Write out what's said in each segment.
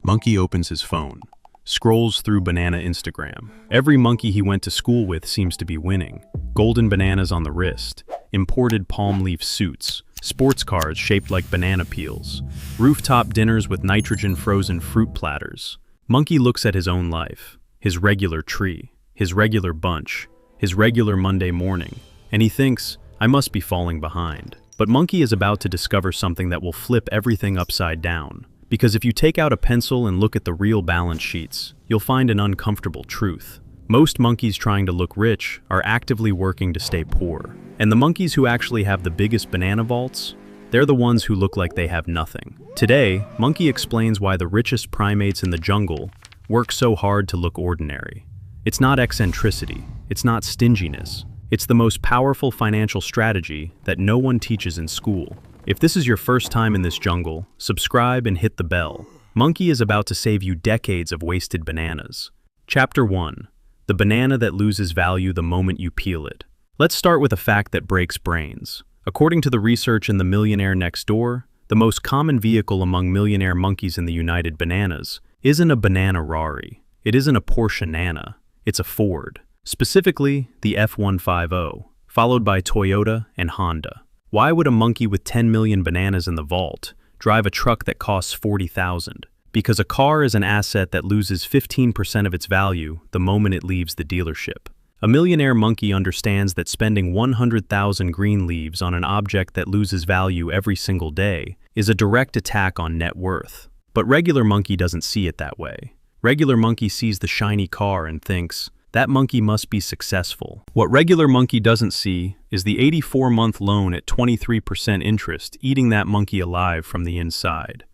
Monkey opens his phone, scrolls through banana Instagram. Every monkey he went to school with seems to be winning. Golden bananas on the wrist, imported palm leaf suits, sports cars shaped like banana peels, rooftop dinners with nitrogen-frozen fruit platters. Monkey looks at his own life, his regular tree, his regular bunch, his regular Monday morning, and he thinks, I must be falling behind. But Monkey is about to discover something that will flip everything upside down. Because if you take out a pencil and look at the real balance sheets, you'll find an uncomfortable truth. Most monkeys trying to look rich are actively working to stay poor. And the monkeys who actually have the biggest banana vaults, they're the ones who look like they have nothing. Today, Monkey explains why the richest primates in the jungle work so hard to look ordinary. It's not eccentricity, it's not stinginess. It's the most powerful financial strategy that no one teaches in school. If this is your first time in this jungle, subscribe and hit the bell. Monkey is about to save you decades of wasted bananas. Chapter 1. The banana that loses value the moment you peel it. Let's start with a fact that breaks brains. According to the research in the Millionaire next door, the most common vehicle among millionaire monkeys in the United Bananas isn't a banana Rari. It isn't a Porsche Nana. It's a Ford. Specifically, the F-150, followed by Toyota and Honda. Why would a monkey with 10 million bananas in the vault drive a truck that costs $40,000? Because a car is an asset that loses 15% of its value the moment it leaves the dealership. A millionaire monkey understands that spending 100,000 green leaves on an object that loses value every single day is a direct attack on net worth. But regular monkey doesn't see it that way. Regular monkey sees the shiny car and thinks, that monkey must be successful. What regular monkey doesn't see is the 84-month loan at 23% interest eating that monkey alive from the inside.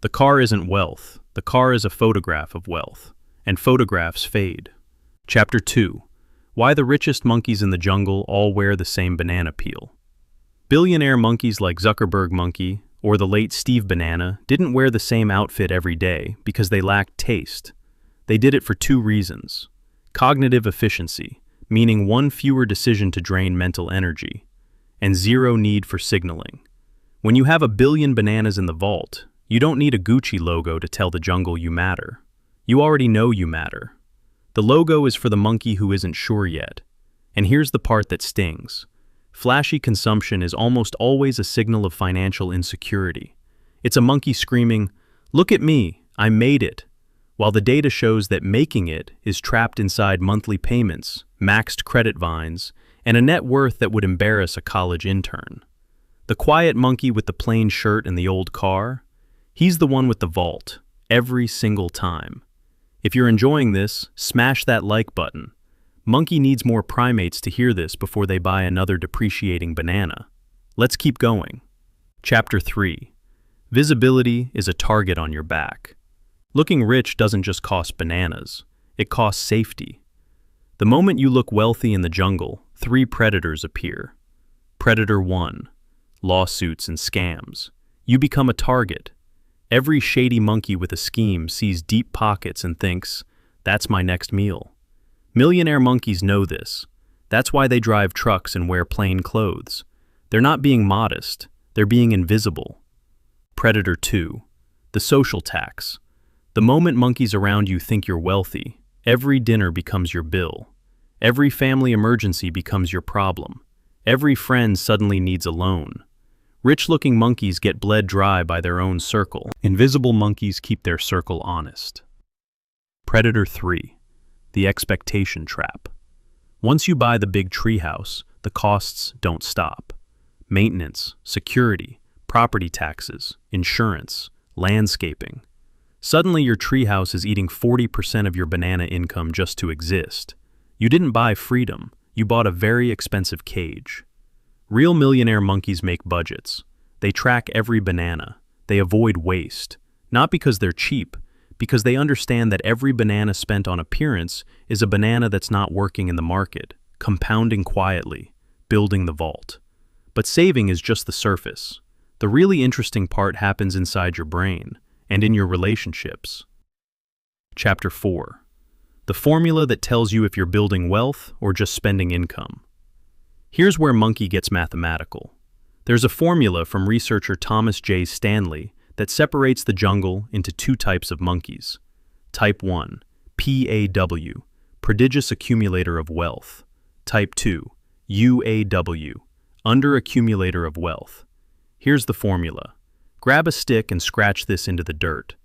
The car isn't wealth. The car is a photograph of wealth. And photographs fade. Chapter 2. Why the richest monkeys in the jungle all wear the same banana peel. Billionaire monkeys like Zuckerberg monkey or the late Steve Banana didn't wear the same outfit every day because they lacked taste. They did it for two reasons. Cognitive efficiency, meaning one fewer decision to drain mental energy, and zero need for signaling. When you have 1 billion bananas in the vault, you don't need a Gucci logo to tell the jungle you matter. You already know you matter. The logo is for the monkey who isn't sure yet. And here's the part that stings. Flashy consumption is almost always a signal of financial insecurity. It's a monkey screaming, "Look at me, I made it," while the data shows that making it is trapped inside monthly payments, maxed credit vines, and a net worth that would embarrass a college intern. The quiet monkey with the plain shirt and the old car, he's the one with the vault, every single time. If you're enjoying this, smash that like button. Monkey needs more primates to hear this before they buy another depreciating banana. Let's keep going. Chapter 3. Visibility is a target on your back. Looking rich doesn't just cost bananas, it costs safety. The moment you look wealthy in the jungle, 3 predators appear. Predator 1, lawsuits and scams. You become a target. Every shady monkey with a scheme sees deep pockets and thinks, that's my next meal. Millionaire monkeys know this. That's why they drive trucks and wear plain clothes. They're not being modest, they're being invisible. Predator 2, the social tax. The moment monkeys around you think you're wealthy, every dinner becomes your bill. Every family emergency becomes your problem. Every friend suddenly needs a loan. Rich-looking monkeys get bled dry by their own circle. Invisible monkeys keep their circle honest. Predator 3, the expectation trap. Once you buy the big treehouse, the costs don't stop. Maintenance, security, property taxes, insurance, landscaping. Suddenly your treehouse is eating 40% of your banana income just to exist. You didn't buy freedom, you bought a very expensive cage. Real millionaire monkeys make budgets. They track every banana. They avoid waste. Not because they're cheap, because they understand that every banana spent on appearance is a banana that's not working in the market, compounding quietly, building the vault. But saving is just the surface. The really interesting part happens inside your brain and in your relationships. Chapter 4. The formula that tells you if you're building wealth or just spending income. Here's where Monkey gets mathematical. There's a formula from researcher Thomas J. Stanley that separates the jungle into two types of monkeys. Type 1, PAW, prodigious accumulator of wealth. Type 2, UAW, under-accumulator of wealth. Here's the formula. Grab a stick and scratch this into the dirt.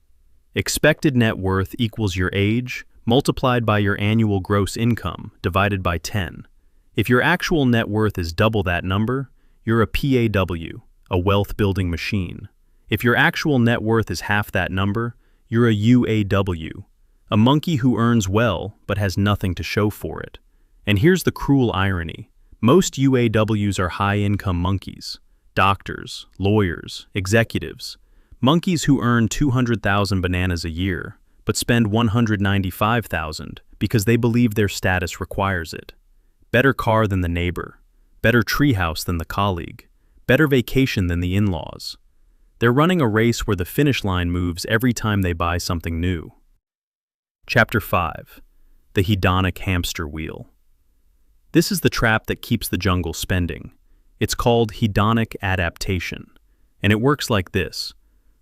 Expected net worth equals your age multiplied by your annual gross income divided by 10. If your actual net worth is double that number, you're a PAW, a wealth-building machine. If your actual net worth is half that number, you're a UAW, a monkey who earns well but has nothing to show for it. And here's the cruel irony. Most UAWs are high-income monkeys. Doctors, lawyers, executives. Monkeys who earn 200,000 bananas a year, but spend 195,000 because they believe their status requires it. Better car than the neighbor. Better treehouse than the colleague. Better vacation than the in-laws. They're running a race where the finish line moves every time they buy something new. Chapter 5. The Hedonic Hamster Wheel. This is the trap that keeps the jungle spending. It's called hedonic adaptation, and it works like this.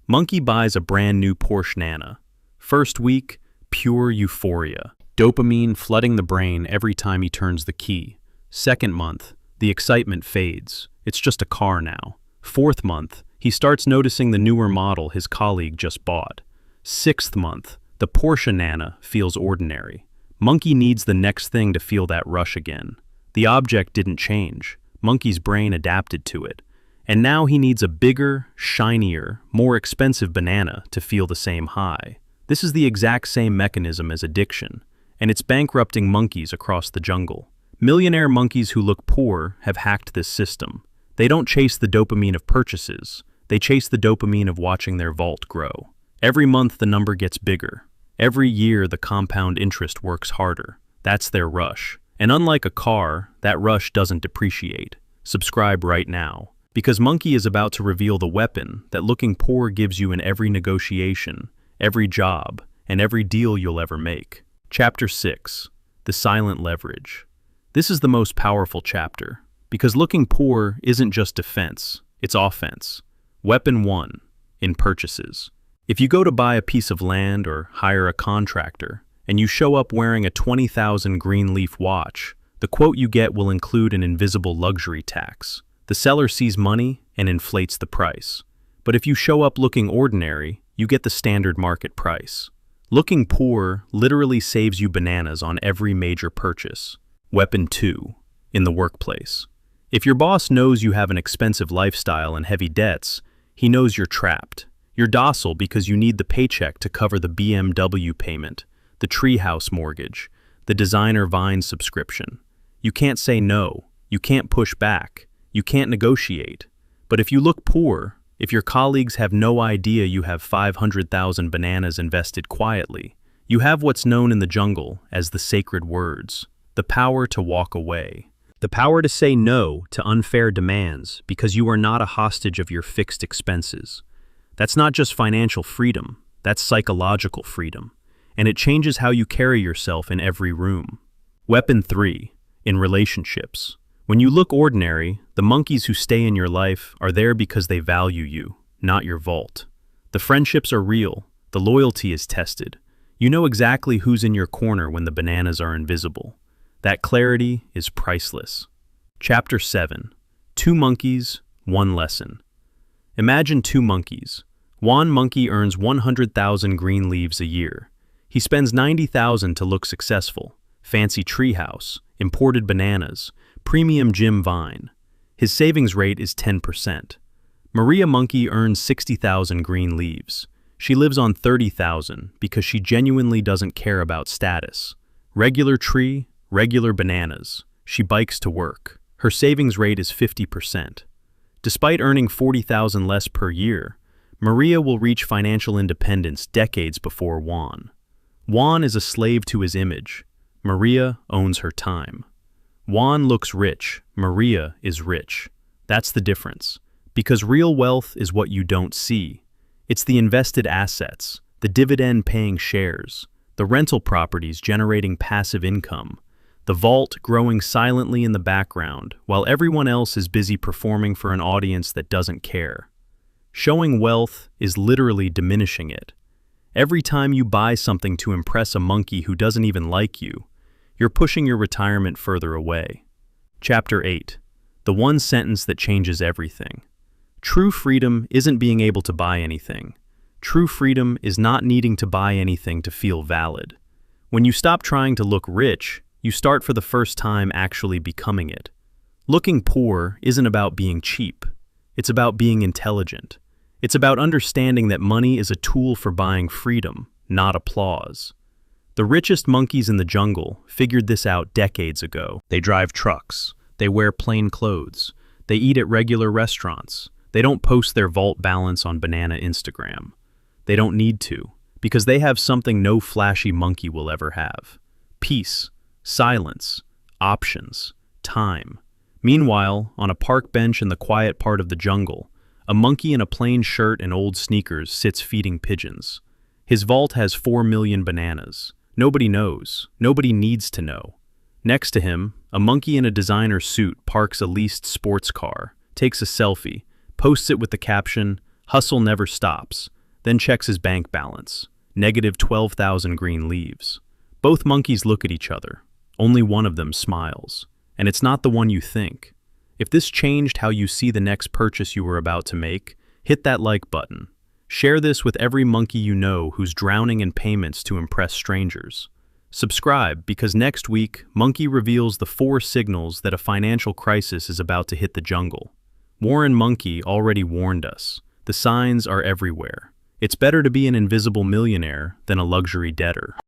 Monkey buys a brand new Porsche Nana. First week, pure euphoria. Dopamine flooding the brain every time he turns the key. Second month, the excitement fades. It's just a car now. Fourth month, he starts noticing the newer model his colleague just bought. Sixth month, the Porsche Nana feels ordinary. Monkey needs the next thing to feel that rush again. The object didn't change. Monkey's brain adapted to it. And now he needs a bigger, shinier, more expensive banana to feel the same high. This is the exact same mechanism as addiction, and it's bankrupting monkeys across the jungle. Millionaire monkeys who look poor have hacked this system. They don't chase the dopamine of purchases. They chase the dopamine of watching their vault grow. Every month the number gets bigger. Every year the compound interest works harder. That's their rush. And unlike a car, that rush doesn't depreciate. Subscribe right now. Because Monkey is about to reveal the weapon that looking poor gives you in every negotiation, every job, and every deal you'll ever make. Chapter 6. The Silent Leverage. This is the most powerful chapter, because looking poor isn't just defense, it's offense. Weapon 1. In purchases. If you go to buy a piece of land or hire a contractor, and you show up wearing a 20,000 green leaf watch, the quote you get will include an invisible luxury tax. The seller sees money and inflates the price. But if you show up looking ordinary, you get the standard market price. Looking poor literally saves you bananas on every major purchase. Weapon 2. In the workplace. If your boss knows you have an expensive lifestyle and heavy debts, he knows you're trapped. You're docile because you need the paycheck to cover the BMW payment, the treehouse mortgage, the designer Vine subscription. You can't say no. You can't push back. You can't negotiate. But if you look poor, if your colleagues have no idea you have 500,000 bananas invested quietly, you have what's known in the jungle as the sacred words, the power to walk away. The power to say no to unfair demands because you are not a hostage of your fixed expenses. That's not just financial freedom, that's psychological freedom. And it changes how you carry yourself in every room. Weapon 3. In relationships. When you look ordinary, the monkeys who stay in your life are there because they value you, not your vault. The friendships are real, the loyalty is tested. You know exactly who's in your corner when the bananas are invisible. That clarity is priceless. Chapter 7. 2 monkeys, 1 lesson. Imagine 2 monkeys. One monkey earns 100,000 green leaves a year. He spends 90,000 to look successful. Fancy treehouse, imported bananas, premium gym Vine. His savings rate is 10%. Maria Monkey earns 60,000 green leaves. She lives on 30,000 because she genuinely doesn't care about status. Regular tree, regular bananas. She bikes to work. Her savings rate is 50%. Despite earning 40,000 less per year, Maria will reach financial independence decades before Juan. Juan is a slave to his image. Maria owns her time. Juan looks rich. Maria is rich. That's the difference. Because real wealth is what you don't see. It's the invested assets, the dividend-paying shares, the rental properties generating passive income, the vault growing silently in the background while everyone else is busy performing for an audience that doesn't care. Showing wealth is literally diminishing it. Every time you buy something to impress a monkey who doesn't even like you, you're pushing your retirement further away. Chapter 8. The one sentence that changes everything. True freedom isn't being able to buy anything. True freedom is not needing to buy anything to feel valid. When you stop trying to look rich, you start for the first time actually becoming it. Looking poor isn't about being cheap. It's about being intelligent. It's about understanding that money is a tool for buying freedom, not applause. The richest monkeys in the jungle figured this out decades ago. They drive trucks. They wear plain clothes. They eat at regular restaurants. They don't post their vault balance on banana Instagram. They don't need to, because they have something no flashy monkey will ever have. Peace, silence, options, time. Meanwhile, on a park bench in the quiet part of the jungle, a monkey in a plain shirt and old sneakers sits feeding pigeons. His vault has 4 million bananas. Nobody knows. Nobody needs to know. Next to him, a monkey in a designer suit parks a leased sports car, takes a selfie, posts it with the caption, "Hustle never stops," then checks his bank balance, negative 12,000 green leaves. Both monkeys look at each other. Only one of them smiles. And it's not the one you think. If this changed how you see the next purchase you were about to make, hit that like button. Share this with every monkey you know who's drowning in payments to impress strangers. Subscribe, because next week, Monkey reveals the 4 signals that a financial crisis is about to hit the jungle. Warren Monkey already warned us. The signs are everywhere. It's better to be an invisible millionaire than a luxury debtor.